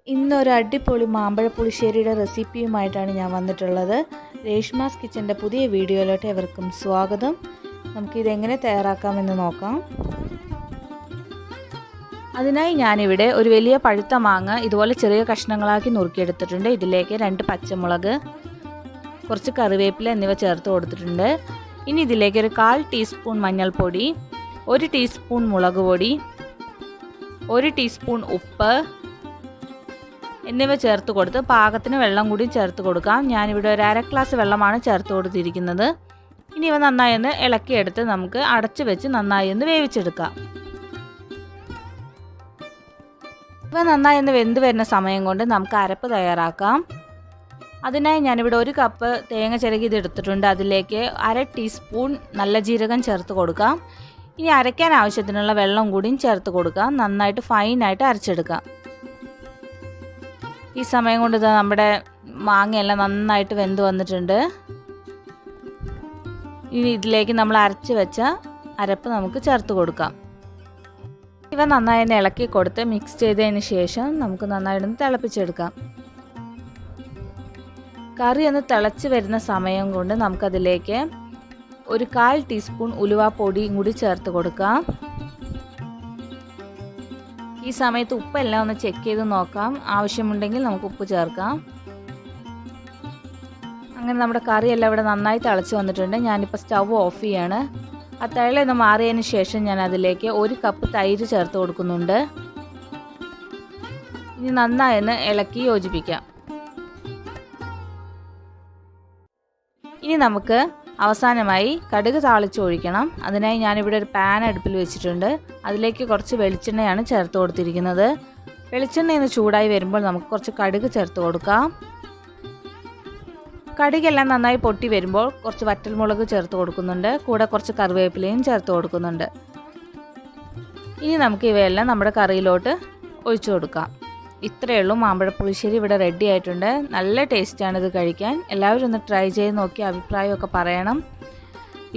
ഇന്നൊരു അടിപൊളി മാമ്പഴ പുളിശ്ശേരിയുടെ റെസിപ്പിയുമായിട്ടാണ് ഞാൻ വന്നിട്ടുള്ളത്. രേഷ്മാസ് കിച്ചൻ്റെ പുതിയ വീഡിയോയിലോട്ട് എവർക്കും സ്വാഗതം. നമുക്കിതെങ്ങനെ തയ്യാറാക്കാമെന്ന് നോക്കാം. അതിനായി ഞാനിവിടെ ഒരു വലിയ പഴുത്ത മാങ്ങ ഇതുപോലെ ചെറിയ കഷ്ണങ്ങളാക്കി നുറുക്കിയെടുത്തിട്ടുണ്ട്. ഇതിലേക്ക് 2 പച്ചമുളക്, കുറച്ച് കറിവേപ്പില എന്നിവ ചേർത്ത് കൊടുത്തിട്ടുണ്ട്. ഇനി ഇതിലേക്ക് ഒരു 1/4 ടീസ്പൂൺ മഞ്ഞൾപ്പൊടി, 1 ടീസ്പൂൺ മുളക് പൊടി, 1 ടീസ്പൂൺ ഉപ്പ് എന്നിവ ചേർത്ത് കൊടുത്ത് പാകത്തിന് വെള്ളം കൂടി ചേർത്ത് കൊടുക്കാം. ഞാനിവിടെ ഒരു 1/2 ഗ്ലാസ് വെള്ളമാണ് ചേർത്ത് കൊടുത്തിരിക്കുന്നത്. ഇനി ഇവ നന്നായി ഒന്ന് ഇളക്കിയെടുത്ത് നമുക്ക് അടച്ചു വെച്ച് നന്നായി ഒന്ന് വേവിച്ചെടുക്കാം. ഇവ നന്നായി ഒന്ന് വെന്ത് വരുന്ന സമയം കൊണ്ട് നമുക്ക് അരപ്പ് തയ്യാറാക്കാം. അതിനായി ഞാനിവിടെ 1 കപ്പ് തേങ്ങ ചിരകിയത് എടുത്തിട്ടുണ്ട്. അതിലേക്ക് 1/2 ടീസ്പൂൺ നല്ല ജീരകം ചേർത്ത് കൊടുക്കാം. ഇനി അരയ്ക്കാൻ ആവശ്യത്തിനുള്ള വെള്ളം കൂടിയും ചേർത്ത് കൊടുക്കാം. നന്നായിട്ട് ഫൈനായിട്ട് അരച്ചെടുക്കാം. ഈ സമയം കൊണ്ട് നമ്മുടെ മാങ്ങയെല്ലാം നന്നായിട്ട് വെന്ത് വന്നിട്ടുണ്ട്. ഇനി ഇതിലേക്ക് നമ്മൾ അരച്ച് വെച്ച അരപ്പ് നമുക്ക് ചേർത്ത് കൊടുക്കാം. ഇവ നന്നായി ഒന്ന് ഇളക്കി കൊടുത്ത് മിക്സ് ചെയ്തതിന് ശേഷം നമുക്ക് നന്നായിട്ടൊന്ന് തിളപ്പിച്ചെടുക്കാം. കറി ഒന്ന് തിളച്ച് വരുന്ന സമയം കൊണ്ട് നമുക്കതിലേക്ക് ഒരു 1/4 ടീസ്പൂൺ ഉലുവാപ്പൊടിയും കൂടി ചേർത്ത് കൊടുക്കാം. ഈ സമയത്ത് ഉപ്പെല്ലാം ഒന്ന് ചെക്ക് ചെയ്ത് നോക്കാം. ആവശ്യമുണ്ടെങ്കിൽ നമുക്ക് ഉപ്പ് ചേർക്കാം. അങ്ങനെ നമ്മുടെ കറിയെല്ലാം ഇവിടെ നന്നായി തിളച്ച് വന്നിട്ടുണ്ട്. ഞാനിപ്പോൾ സ്റ്റവ് ഓഫ് ചെയ്യാണ്. ആ തിളയൊന്ന് മാറിയതിന് ശേഷം ഞാൻ അതിലേക്ക് 1 കപ്പ് തൈര് ചേർത്ത് കൊടുക്കുന്നുണ്ട്. ഇനി നന്നായി ഒന്ന് ഇളക്കി യോജിപ്പിക്കാം. ഇനി നമുക്ക് അവസാനമായി കടുക് താളിച്ച് ഒഴിക്കണം. അതിനായി ഞാനിവിടെ ഒരു പാൻ അടുപ്പിൽ വെച്ചിട്ടുണ്ട്. അതിലേക്ക് കുറച്ച് വെളിച്ചെണ്ണയാണ് ചേർത്ത് കൊടുത്തിരിക്കുന്നത്. വെളിച്ചെണ്ണ ഒന്ന് ചൂടായി വരുമ്പോൾ നമുക്ക് കുറച്ച് കടുക് ചേർത്ത് കൊടുക്കാം. കടുകെല്ലാം നന്നായി പൊട്ടി വരുമ്പോൾ കുറച്ച് വറ്റൽമുളക് ചേർത്ത് കൊടുക്കുന്നുണ്ട്. കൂടെ കുറച്ച് കറിവേപ്പിലയും ചേർത്ത് കൊടുക്കുന്നുണ്ട്. ഇനി നമുക്ക് ഇവയെല്ലാം നമ്മുടെ കറിയിലോട്ട് ഒഴിച്ചു കൊടുക്കാം. ഇത്രയേ ഉള്ളൂ. മാമ്പഴ പുളിശ്ശേരി ഇവിടെ റെഡി ആയിട്ടുണ്ട്. നല്ല ടേസ്റ്റാണ് ഇത് കഴിക്കാൻ. എല്ലാവരും ഒന്ന് ട്രൈ ചെയ്ത് നോക്കി അഭിപ്രായമൊക്കെ പറയണം.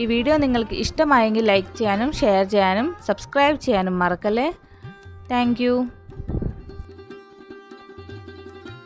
ഈ വീഡിയോ നിങ്ങൾക്ക് ഇഷ്ടമായെങ്കിൽ ലൈക്ക് ചെയ്യാനും ഷെയർ ചെയ്യാനും സബ്സ്ക്രൈബ് ചെയ്യാനും മറക്കല്ലേ. താങ്ക്